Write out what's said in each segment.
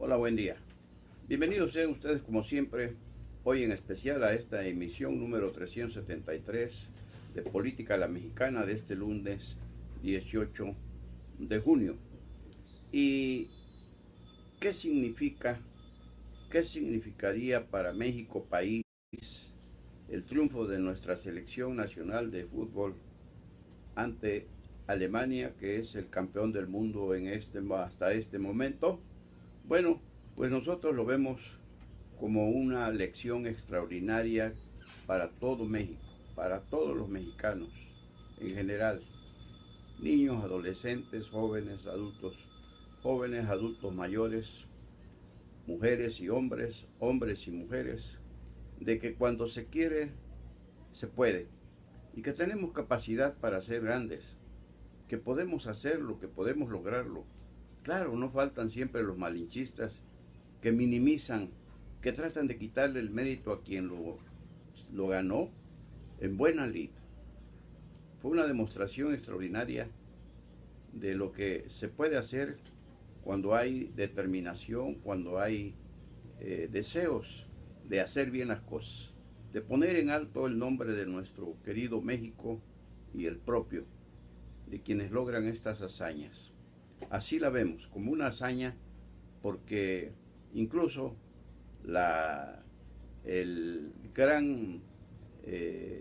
Hola, buen día. Bienvenidos sean ustedes como siempre, hoy en especial a esta emisión número 373 de Política a la Mexicana de este lunes 18 de junio. ¿Y qué significa, qué significaría para México país el triunfo de nuestra selección nacional de fútbol ante Alemania, que es el campeón del mundo hasta este momento? Bueno, pues nosotros lo vemos como una lección extraordinaria para todo México, para todos los mexicanos en general, niños, adolescentes, jóvenes, adultos mayores, mujeres y hombres, hombres y mujeres, de que cuando se quiere, se puede, y que tenemos capacidad para ser grandes, que podemos hacerlo, que podemos lograrlo. Claro, no faltan siempre los malinchistas que minimizan, que tratan de quitarle el mérito a quien lo ganó en buena lid. Fue una demostración extraordinaria de lo que se puede hacer cuando hay determinación, cuando hay deseos de hacer bien las cosas, de poner en alto el nombre de nuestro querido México y el propio, de quienes logran estas hazañas. Así la vemos, como una hazaña, porque incluso la, el gran,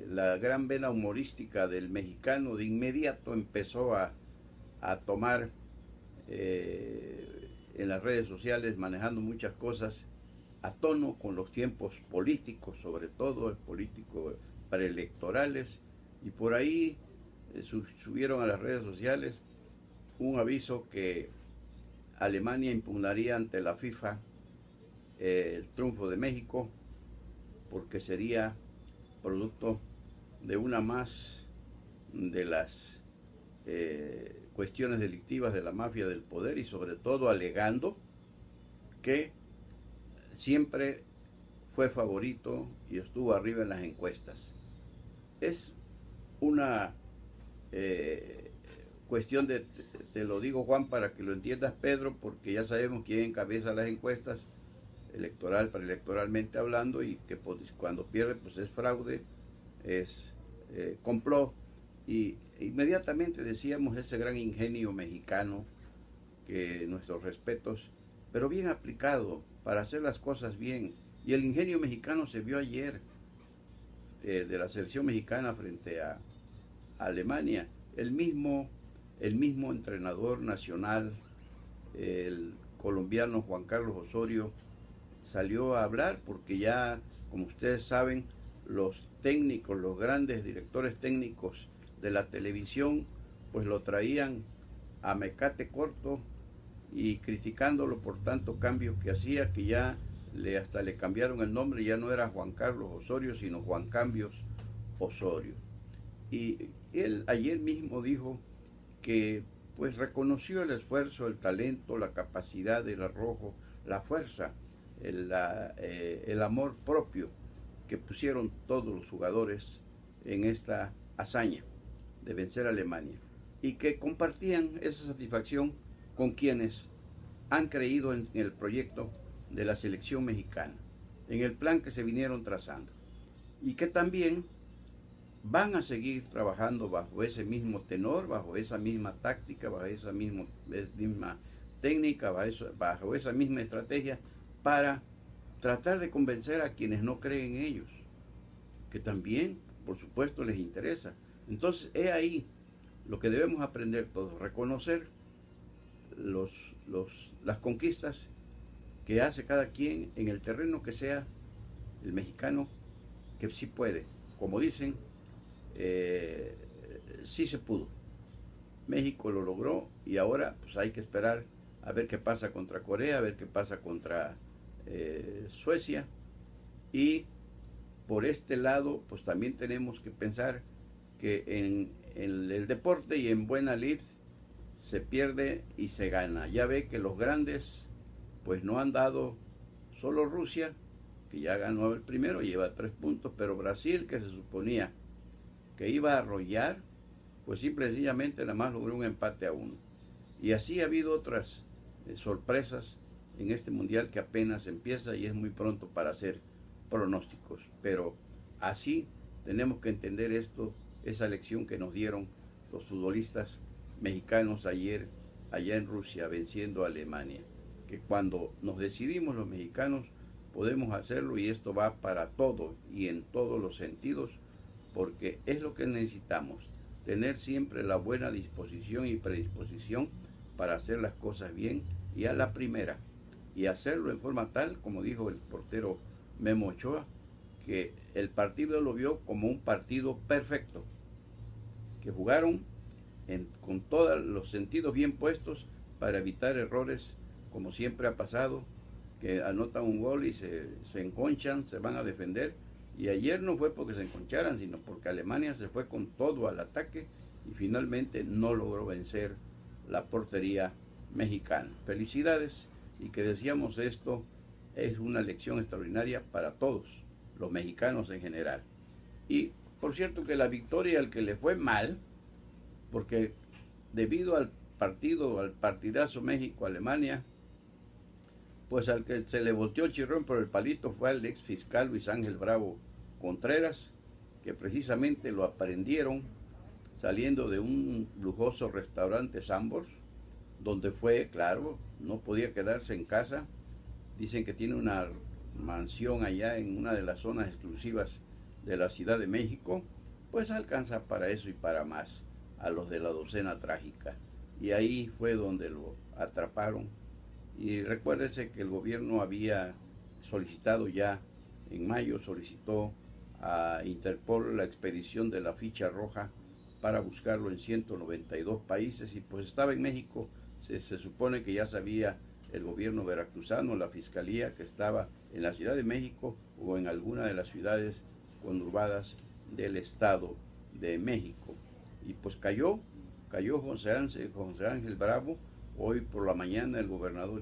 la gran vena humorística del mexicano de inmediato empezó a tomar en las redes sociales, manejando muchas cosas a tono con los tiempos políticos, sobre todo políticos preelectorales, y por ahí subieron a las redes sociales un aviso que Alemania impugnaría ante la FIFA el triunfo de México porque sería producto de una más de las cuestiones delictivas de la mafia del poder, y sobre todo alegando que siempre fue favorito y estuvo arriba en las encuestas. Es una cuestión de, te lo digo Juan para que lo entiendas Pedro, porque ya sabemos quién encabeza las encuestas preelectoralmente hablando, y que cuando pierde pues es fraude, es complot, y inmediatamente decíamos ese gran ingenio mexicano, que nuestros respetos, pero bien aplicado para hacer las cosas bien. Y el ingenio mexicano se vio ayer de la selección mexicana frente a Alemania. El mismo entrenador nacional, el colombiano Juan Carlos Osorio, salió a hablar porque ya, como ustedes saben, los técnicos, los grandes directores técnicos de la televisión, pues lo traían a mecate corto y criticándolo por tanto cambio que hacía, que ya hasta le cambiaron el nombre, ya no era Juan Carlos Osorio, sino Juan Cambios Osorio. Y él ayer mismo dijo que pues reconoció el esfuerzo, el talento, la capacidad, el arrojo, la fuerza, el amor propio que pusieron todos los jugadores en esta hazaña de vencer a Alemania, y que compartían esa satisfacción con quienes han creído en el proyecto de la selección mexicana, en el plan que se vinieron trazando, y que también van a seguir trabajando bajo ese mismo tenor, bajo esa misma táctica, bajo esa misma técnica, bajo esa misma estrategia, para tratar de convencer a quienes no creen en ellos, que también, por supuesto, les interesa. Entonces, he ahí lo que debemos aprender todos, reconocer las conquistas que hace cada quien en el terreno que sea, el mexicano, que sí puede. Como dicen, sí se pudo. México lo logró, y ahora pues hay que esperar a ver qué pasa contra Corea, a ver qué pasa contra Suecia. Y por este lado pues también tenemos que pensar que en el deporte y en buena lid se pierde y se gana. Ya ve que los grandes pues no han dado, solo Rusia, que ya ganó el primero, lleva 3 puntos, pero Brasil, que se suponía que iba a arrollar, pues simple y sencillamente nada más logró un empate a 1. Y así ha habido otras sorpresas en este mundial que apenas empieza y es muy pronto para hacer pronósticos. Pero así tenemos que entender esto, esa lección que nos dieron los futbolistas mexicanos ayer allá en Rusia venciendo a Alemania, que cuando nos decidimos los mexicanos podemos hacerlo, y esto va para todo y en todos los sentidos, porque es lo que necesitamos, tener siempre la buena disposición y predisposición para hacer las cosas bien y a la primera, y hacerlo en forma tal, como dijo el portero Memo Ochoa, que el partido lo vio como un partido perfecto, que jugaron con todos los sentidos bien puestos para evitar errores, como siempre ha pasado, que anotan un gol y se enconchan, se van a defender. Y ayer no fue porque se enconcharan, sino porque Alemania se fue con todo al ataque y finalmente no logró vencer la portería mexicana. Felicidades, y que decíamos, esto es una lección extraordinaria para todos los mexicanos en general. Y por cierto que la victoria al que le fue mal, porque debido al partidazo México-Alemania, pues al que se le volteó el chirrón por el palito fue al ex fiscal Luis Ángel Bravo Contreras, que precisamente lo aprendieron saliendo de un lujoso restaurante Sambors, donde fue, claro, no podía quedarse en casa. Dicen que tiene una mansión allá en una de las zonas exclusivas de la Ciudad de México, pues alcanza para eso y para más a los de la docena trágica. Y ahí fue donde lo atraparon. Y recuérdese que el gobierno había solicitado ya, en mayo solicitó a Interpol la expedición de la ficha roja para buscarlo en 192 países, y pues estaba en México. Se supone que ya sabía el gobierno veracruzano, la fiscalía, que estaba en la Ciudad de México o en alguna de las ciudades conurbadas del Estado de México. Y pues cayó José Ángel Bravo. Hoy por la mañana el gobernador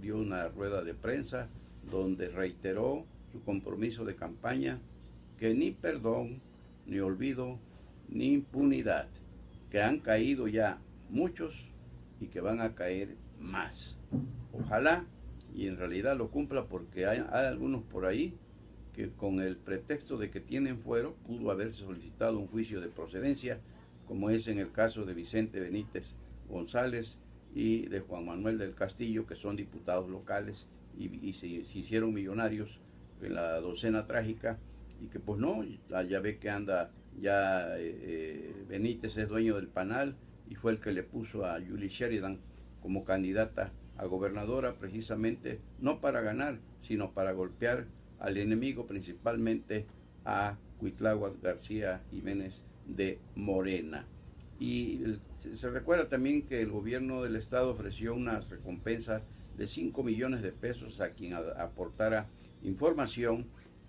dio una rueda de prensa donde reiteró su compromiso de campaña, que ni perdón, ni olvido, ni impunidad, que han caído ya muchos y que van a caer más. Ojalá y en realidad lo cumpla, porque hay algunos por ahí que con el pretexto de que tienen fuero pudo haberse solicitado un juicio de procedencia, como es en el caso de Vicente Benítez González y de Juan Manuel del Castillo, que son diputados locales y se hicieron millonarios en la docena trágica, y que pues no, ya ve que anda ya Benítez es dueño del Panal y fue el que le puso a Julie Sheridan como candidata a gobernadora, precisamente no para ganar, sino para golpear al enemigo, principalmente a Cuitláhuac García Jiménez de Morena. Y se recuerda también que el gobierno del estado ofreció una recompensa de 5 millones de pesos a quien aportara información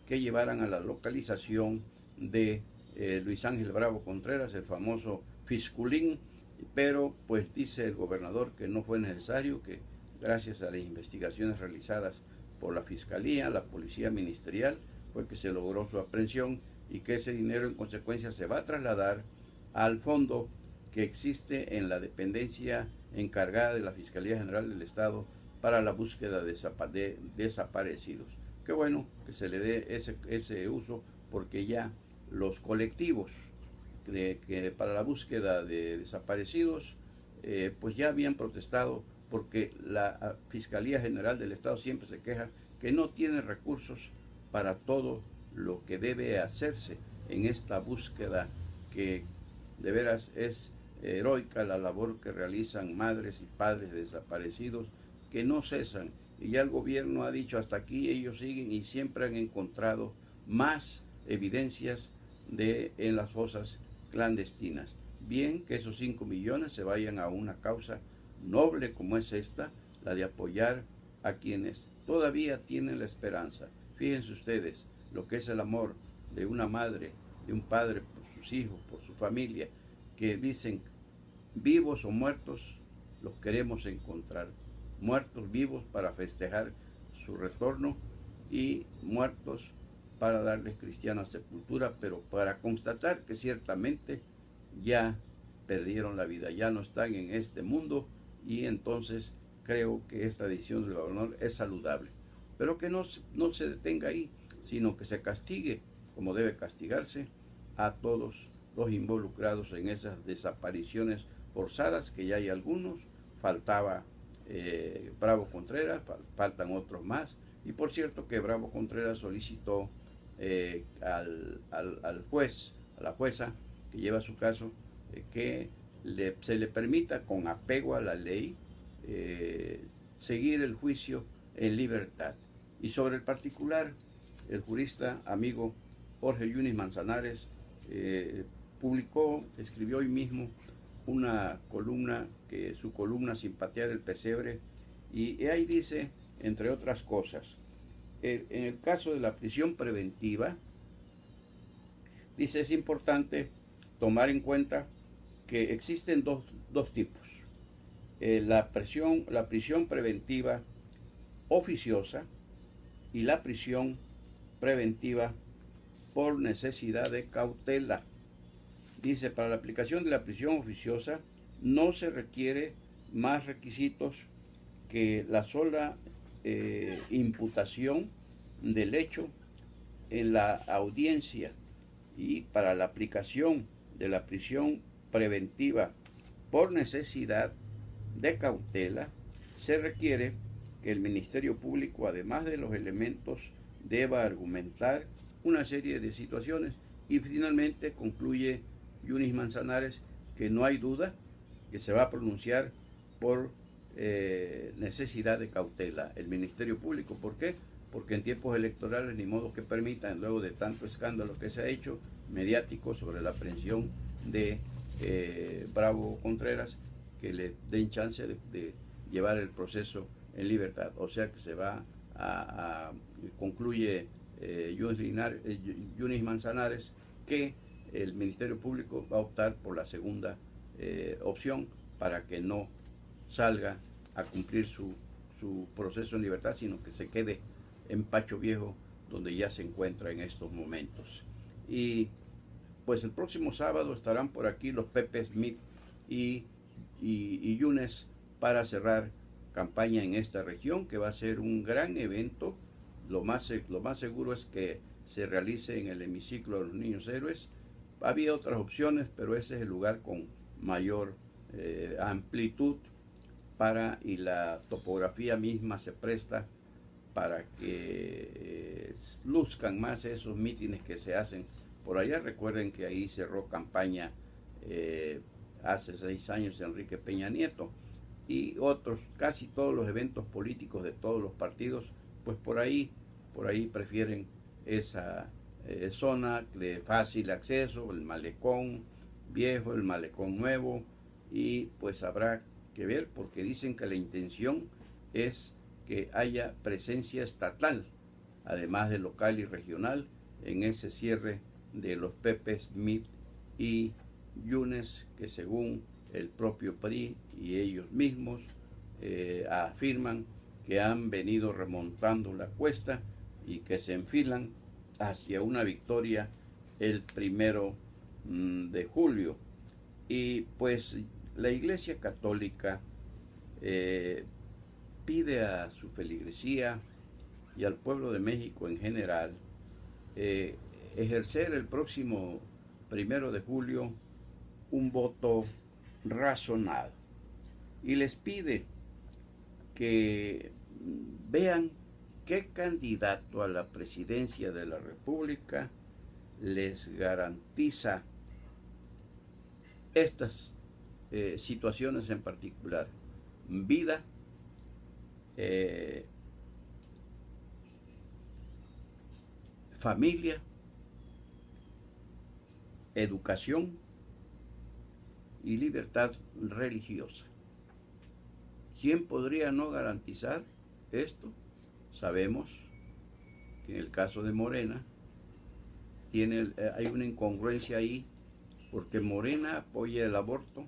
que llevaran a la localización de Luis Ángel Bravo Contreras, el famoso Fisculín, pero pues dice el gobernador que no fue necesario, que gracias a las investigaciones realizadas por la Fiscalía, la Policía Ministerial, fue que se logró su aprehensión, y que ese dinero en consecuencia se va a trasladar al fondo que existe en la dependencia encargada de la Fiscalía General del Estado para la búsqueda de desaparecidos. Qué bueno que se le dé ese uso, porque ya los colectivos que para la búsqueda de desaparecidos pues ya habían protestado, porque la Fiscalía General del Estado siempre se queja que no tiene recursos para todo lo que debe hacerse en esta búsqueda, que de veras es heroica la labor que realizan madres y padres de desaparecidos, que no cesan. Y ya el gobierno ha dicho hasta aquí, ellos siguen, y siempre han encontrado más evidencias en las fosas clandestinas. Bien que esos 5 millones se vayan a una causa noble como es esta, la de apoyar a quienes todavía tienen la esperanza. Fíjense ustedes lo que es el amor de una madre, de un padre por sus hijos, por su familia, que dicen: vivos o muertos, los queremos encontrar. Muertos, vivos, para festejar su retorno, y muertos para darles cristiana sepultura, pero para constatar que ciertamente ya perdieron la vida, ya no están en este mundo, y entonces creo que esta decisión del gobernador es saludable, pero que no se detenga ahí, sino que se castigue, como debe castigarse, a todos los involucrados en esas desapariciones forzadas, que ya hay algunos. Faltaba Bravo Contreras, faltan otros más, y por cierto que Bravo Contreras solicitó al juez, a la jueza que lleva su caso, que se le permita, con apego a la ley, seguir el juicio en libertad. Y sobre el particular, el jurista amigo Jorge Yunis Manzanares escribió hoy mismo una columna, su columna Simpatía del Pesebre, y ahí dice, entre otras cosas, en el caso de la prisión preventiva, dice, es importante tomar en cuenta que existen dos tipos. La prisión preventiva oficiosa y la prisión preventiva por necesidad de cautela. Dice, para la aplicación de la prisión oficiosa no se requiere más requisitos que la sola imputación del hecho en la audiencia, y para la aplicación de la prisión preventiva por necesidad de cautela se requiere que el Ministerio Público, además de los elementos, deba argumentar una serie de situaciones. Y finalmente concluye Yunis Manzanares que no hay duda que se va a pronunciar por necesidad de cautela el Ministerio Público. ¿Por qué? Porque en tiempos electorales ni modo que permitan, luego de tanto escándalo que se ha hecho mediático sobre la aprehensión de Bravo Contreras, que le den chance de llevar el proceso en libertad. O sea que se va concluye Yunis Manzanares, que el Ministerio Público va a optar por la segunda opción, para que no salga a cumplir su proceso en libertad, sino que se quede en Pacho Viejo, donde ya se encuentra en estos momentos. Y pues el próximo sábado estarán por aquí los Pepe Smith y Yunes para cerrar campaña en esta región, que va a ser un gran evento. Lo más seguro es que se realice en el hemiciclo de los Niños Héroes. Había otras opciones, pero ese es el lugar con mayor amplitud y la topografía misma se presta para que luzcan más esos mítines que se hacen por allá. Recuerden que ahí cerró campaña hace 6 años Enrique Peña Nieto, y otros, casi todos los eventos políticos de todos los partidos, pues por ahí prefieren esa zona de fácil acceso, el malecón viejo, el malecón nuevo, y pues habrá que ver, porque dicen que la intención es que haya presencia estatal, además de local y regional, en ese cierre de los Pepe Smith y Yunes, que según el propio PRI y ellos mismos afirman que han venido remontando la cuesta y que se enfilan hacia una victoria el 1 de julio. Y pues la Iglesia Católica pide a su feligresía y al pueblo de México en general ejercer el próximo 1 de julio un voto razonado, y les pide que vean qué candidato a la presidencia de la República les garantiza estas situaciones en particular: vida, familia, educación y libertad religiosa. ¿Quién podría no garantizar esto? Sabemos que en el caso de Morena hay una incongruencia ahí, porque Morena apoya el aborto,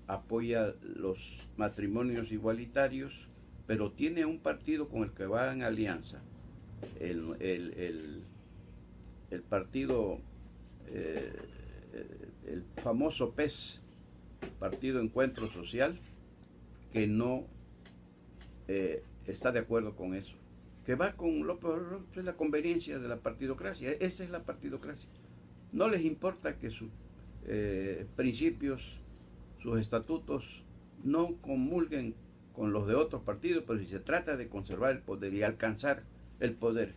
apoya los matrimonios igualitarios, pero tiene un partido con el que va en alianza, el partido, el famoso PES, Partido Encuentro Social, que no está de acuerdo con eso. Que va con López Obrador, es la conveniencia de la partidocracia. Esa es la partidocracia. No les importa que sus principios, sus estatutos no comulguen con los de otros partidos, pero si se trata de conservar el poder y alcanzar el poder,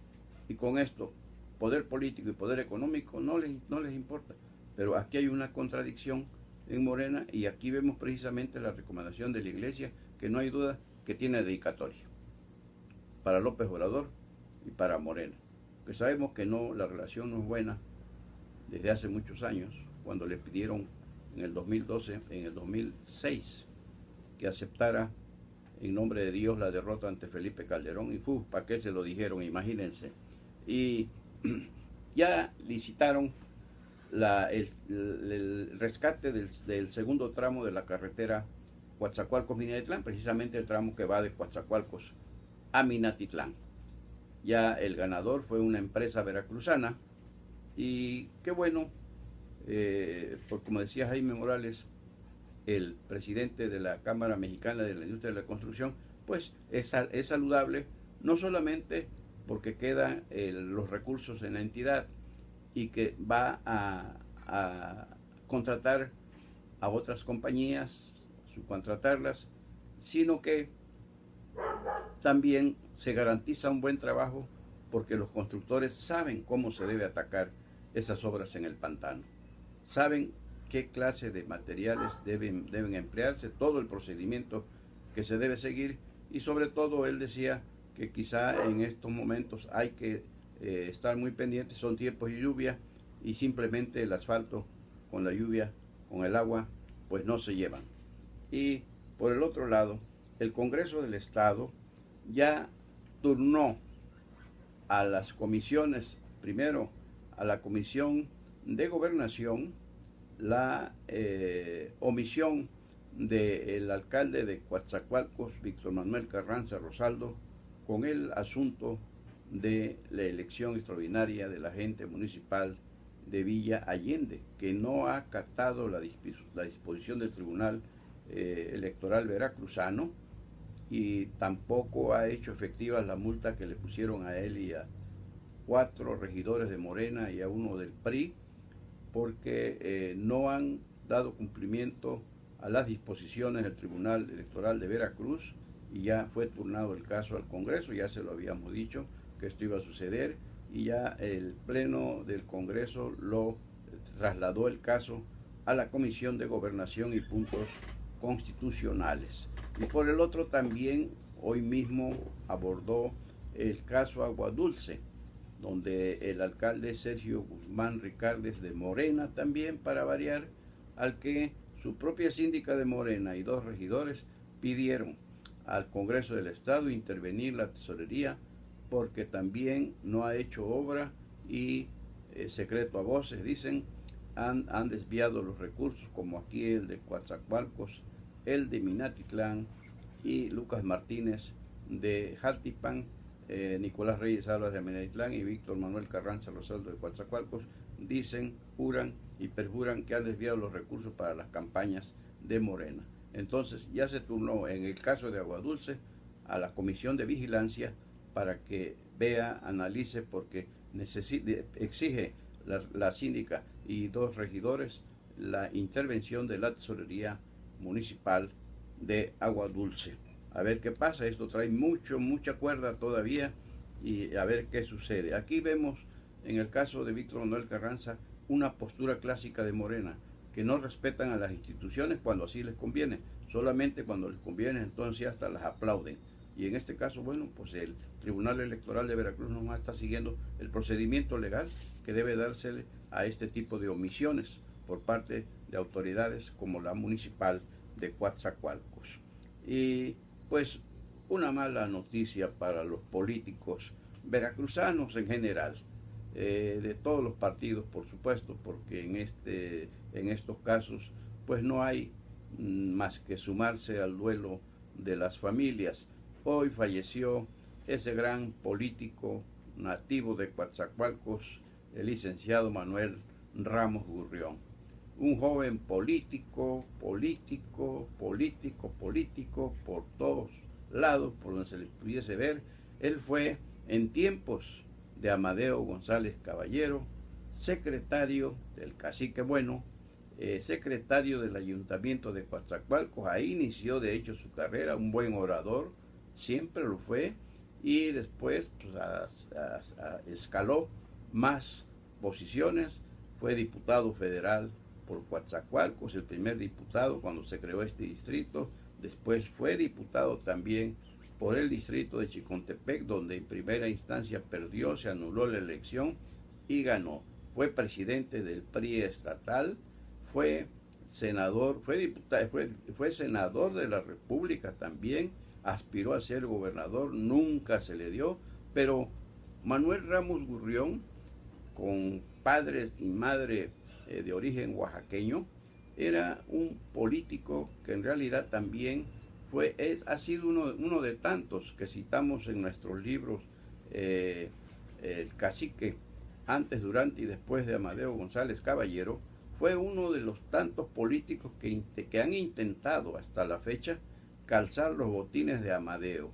y con esto, poder político y poder económico, no les importa. Pero aquí hay una contradicción en Morena, y aquí vemos precisamente la recomendación de la Iglesia, que no hay duda que tiene dedicatoria para López Obrador y para Morena, que sabemos que no, la relación no es buena desde hace muchos años, cuando le pidieron en el 2012, en el 2006, que aceptara en nombre de Dios la derrota ante Felipe Calderón, y ¿para qué se lo dijeron? Imagínense. Y ya licitaron el rescate del segundo tramo de la carretera Coatzacoalcos-Minatitlán, precisamente el tramo que va de Coatzacoalcos a Minatitlán. Ya el ganador fue una empresa veracruzana, y qué bueno, porque como decía Jaime Morales, el presidente de la Cámara Mexicana de la Industria de la Construcción, pues es saludable, no solamente porque quedan los recursos en la entidad y que va a contratar a otras compañías, subcontratarlas, sino que también se garantiza un buen trabajo, porque los constructores saben cómo se debe atacar esas obras en el pantano, saben qué clase de materiales deben emplearse, todo el procedimiento que se debe seguir, y sobre todo él decía que quizá en estos momentos hay que estar muy pendientes, son tiempos de lluvia, y simplemente el asfalto con la lluvia, con el agua, pues no se llevan. Y por el otro lado, el Congreso del Estado ya turnó a las comisiones, primero a la Comisión de Gobernación, la omisión del alcalde de Coatzacoalcos, Víctor Manuel Carranza Rosaldo, con el asunto de la elección extraordinaria del agente municipal de Villa Allende, que no ha acatado la disposición del Tribunal Electoral Veracruzano, y tampoco ha hecho efectiva la multa que le pusieron a él y a 4 regidores de Morena y a uno del PRI, porque no han dado cumplimiento a las disposiciones del Tribunal Electoral de Veracruz, y ya fue turnado el caso al Congreso, ya se lo habíamos dicho que esto iba a suceder, y ya el Pleno del Congreso lo trasladó el caso a la Comisión de Gobernación y Puntos Constitucionales. Y por el otro también hoy mismo abordó el caso Aguadulce, donde el alcalde Sergio Guzmán Ricardes de Morena, también para variar, al que su propia síndica de Morena y 2 regidores pidieron al Congreso del Estado intervenir la tesorería, porque también no ha hecho obra, y secreto a voces dicen, han desviado los recursos, como aquí el de Coatzacoalcos, el de Minatitlán, y Lucas Martínez de Jaltipan, Nicolás Reyes Salas de Minatitlán y Víctor Manuel Carranza Rosaldo de Coatzacoalcos, dicen, juran y perjuran que han desviado los recursos para las campañas de Morena. Entonces ya se turnó en el caso de Aguadulce a la Comisión de Vigilancia para que vea, analice, porque exige la síndica y 2 regidores la intervención de la tesorería municipal de Aguadulce. A ver qué pasa, esto trae mucha cuerda todavía, y a ver qué sucede. Aquí vemos en el caso de Víctor Manuel Carranza una postura clásica de Morena, que no respetan a las instituciones cuando así les conviene, solamente cuando les conviene entonces hasta las aplauden. Y en este caso, bueno, pues el Tribunal Electoral de Veracruz no está siguiendo el procedimiento legal que debe dársele a este tipo de omisiones por parte de autoridades como la municipal de Coatzacoalcos. Y pues una mala noticia para los políticos veracruzanos en general, de todos los partidos, por supuesto, porque en estos casos pues no hay más que sumarse al duelo de las familias. Hoy falleció ese gran político nativo de Coatzacoalcos, el licenciado Manuel Ramos Gurrión. Un joven político por todos lados por donde se le pudiese ver. Él fue en tiempos de Amadeo González Caballero, secretario del Cacique Bueno, secretario del Ayuntamiento de Coatzacoalcos. Ahí inició de hecho su carrera, un buen orador, siempre lo fue, y después pues, escaló más posiciones. Fue diputado federal por Coatzacoalcos, el primer diputado cuando se creó este distrito. Después fue diputado también por el distrito de Chicontepec, donde en primera instancia perdió, se anuló la elección y ganó. Fue presidente del PRI estatal, fue senador, fue diputado, fue senador de la República también, aspiró a ser gobernador, nunca se le dio, pero Manuel Ramos Gurrión, con padres y madre de origen oaxaqueño, era un político que en realidad también ha sido uno de tantos que citamos en nuestros libros, el cacique antes, durante y después de Amadeo González Caballero. Fue uno de los tantos políticos que han intentado hasta la fecha calzar los botines de Amadeo.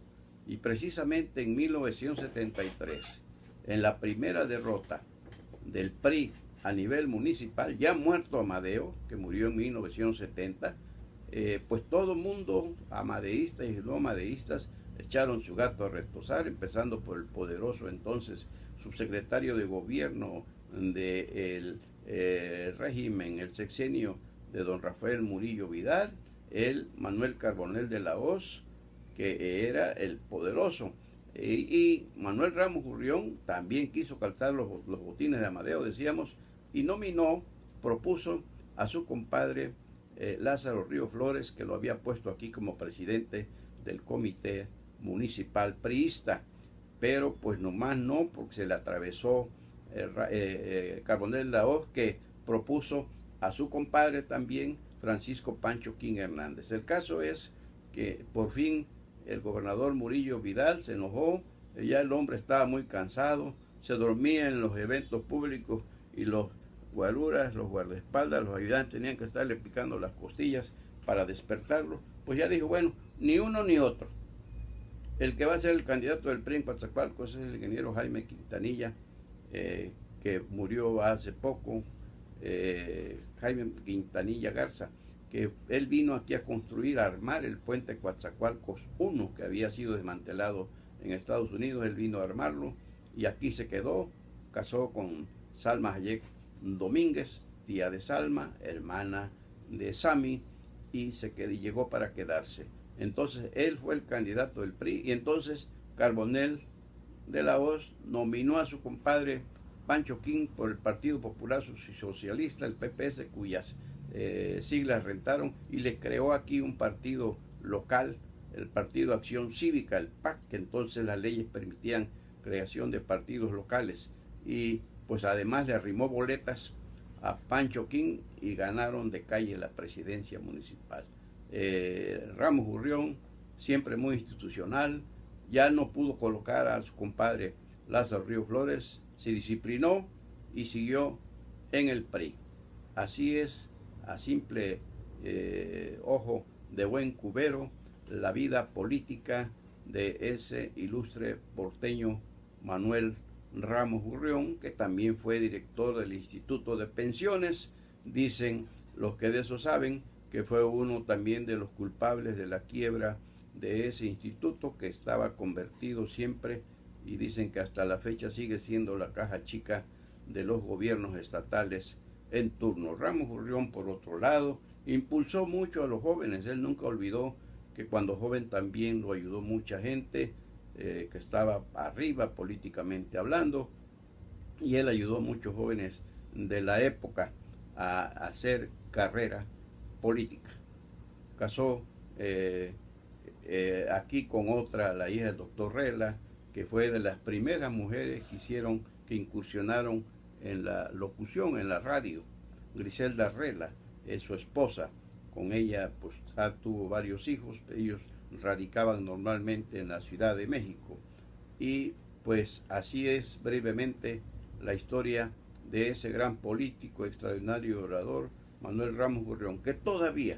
Y precisamente en 1973, en la primera derrota del PRI a nivel municipal, ya muerto Amadeo, que murió en 1970, pues todo el mundo, amadeístas y no amadeístas, echaron su gato a retozar, empezando por el poderoso entonces subsecretario de gobierno del régimen, el sexenio de don Rafael Murillo Vidal, el Manuel Carbonell de la Hoz, que era el poderoso. Y Manuel Ramos Gurrión también quiso calzar los botines de Amadeo, decíamos, y propuso a su compadre Lázaro Río Flores, que lo había puesto aquí como presidente del comité municipal priista, pero pues nomás no, porque se le atravesó Carbonell de la Hoz, que propuso a su compadre también, Francisco Pancho King Hernández. El caso es que por fin el gobernador Murillo Vidal se enojó, ya el hombre estaba muy cansado, se dormía en los eventos públicos y los guaruras, los guardaespaldas, los ayudantes tenían que estarle picando las costillas para despertarlo. Pues ya dijo, bueno, ni uno ni otro. El que va a ser el candidato del PRI en Coatzacoalcos es el ingeniero Jaime Quintanilla, que murió hace poco, Jaime Quintanilla Garza, que él vino aquí a construir, a armar el puente Coatzacoalcos 1, que había sido desmantelado en Estados Unidos. Él vino a armarlo y aquí se quedó, casó con Salma Hayek Domínguez, tía de Salma, hermana de Sami, y llegó para quedarse. Entonces él fue el candidato del PRI, y entonces Carbonell de la Hoz nominó a su compadre Pancho King por el Partido Popular Socialista, el PPS, cuyas siglas rentaron, y le creó aquí un partido local, el Partido Acción Cívica, el PAC, que entonces las leyes permitían creación de partidos locales, y pues además le arrimó boletas a Pancho King y ganaron de calle la presidencia municipal. Ramos Gurrión, siempre muy institucional, ya no pudo colocar a su compadre Lázaro Río Flores, se disciplinó y siguió en el PRI. Así es, a simple ojo de buen cubero, la vida política de ese ilustre porteño Manuel Ramos Gurrión, que también fue director del Instituto de Pensiones. Dicen los que de eso saben que fue uno también de los culpables de la quiebra de ese instituto, que estaba convertido siempre, y dicen que hasta la fecha sigue siendo la caja chica de los gobiernos estatales en turno. Ramos Gurrión, por otro lado, impulsó mucho a los jóvenes. Él nunca olvidó que cuando joven también lo ayudó mucha gente que estaba arriba políticamente hablando, y él ayudó a muchos jóvenes de la época a hacer carrera política. Casó aquí con otra, la hija del doctor Rela, que fue de las primeras mujeres que incursionaron en la locución, en la radio. Griselda Rela es su esposa. Con ella pues tuvo varios hijos. Ellos radicaban normalmente en la Ciudad de México. Y pues así es brevemente la historia de ese gran político, extraordinario orador, Manuel Ramos Gurrión, que todavía,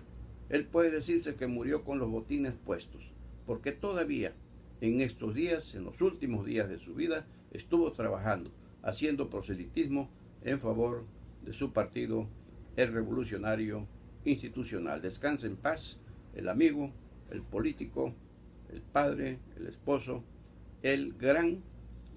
él puede decirse que murió con los botines puestos, porque todavía en estos días, en los últimos días de su vida, estuvo trabajando, haciendo proselitismo en favor de su partido, el Revolucionario Institucional. Descanse en paz el amigo, el político, el padre, el esposo, el gran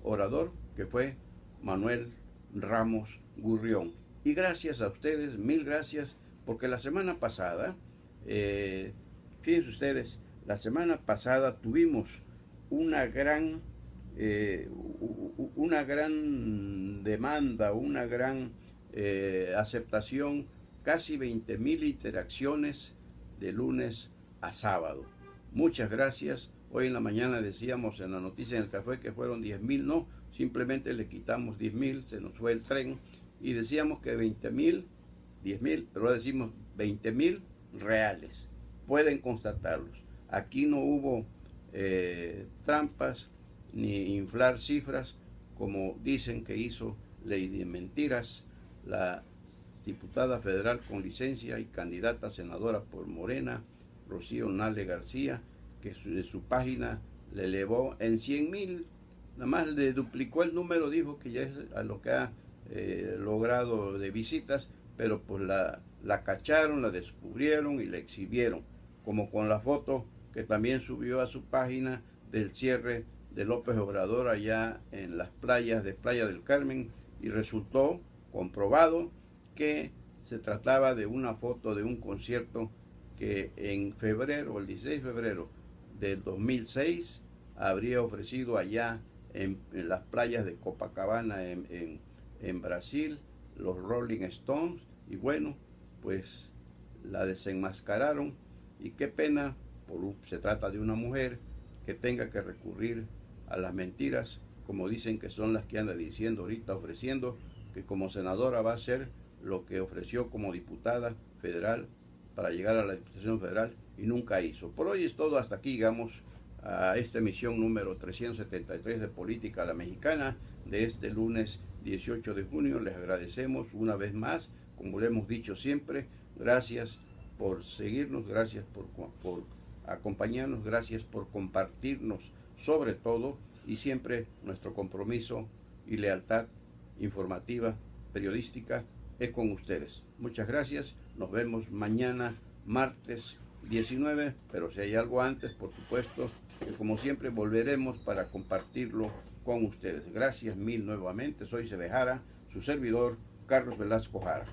orador que fue Manuel Ramos Gurrión. Y gracias a ustedes, mil gracias, porque la semana pasada, fíjense ustedes, la semana pasada tuvimos una gran demanda, una gran aceptación, casi 20,000 interacciones de lunes a sábado. Muchas gracias. Hoy en la mañana decíamos en la noticia en el café que fueron 10,000, no, simplemente le quitamos 10,000, se nos fue el tren y decíamos que 20,000, 10,000, pero ahora decimos 20,000 reales. Pueden constatarlos. Aquí no hubo trampas ni inflar cifras como dicen que hizo Ley de Mentiras, la diputada federal con licencia y candidata a senadora por Morena, Rocío Nale García, que de su página le elevó en 100,000, nada más le duplicó el número, dijo que ya es a lo que ha logrado de visitas, pero pues la cacharon, la descubrieron y la exhibieron, como con la foto que también subió a su página del cierre de López Obrador allá en las playas de Playa del Carmen, y resultó comprobado que se trataba de una foto de un concierto que en febrero, el 16 de febrero del 2006, habría ofrecido allá en las playas de Copacabana en Brasil, los Rolling Stones, y bueno, pues la desenmascararon, y qué pena, se trata de una mujer que tenga que recurrir a las mentiras, como dicen que son las que anda diciendo ahorita, ofreciendo que como senadora va a hacer lo que ofreció como diputada federal para llegar a la Diputación Federal y nunca hizo. Por hoy es todo, hasta aquí llegamos a esta emisión número 373 de Política a la Mexicana de este lunes 18 de junio. Les agradecemos una vez más, como le hemos dicho siempre, gracias por seguirnos, gracias por acompañarnos, gracias por compartirnos sobre todo, y siempre nuestro compromiso y lealtad informativa, periodística, es con ustedes. Muchas gracias, nos vemos mañana martes 19, pero si hay algo antes, por supuesto, que como siempre volveremos para compartirlo con ustedes. Gracias mil nuevamente, soy Sebejara, su servidor Carlos Velasco Jara.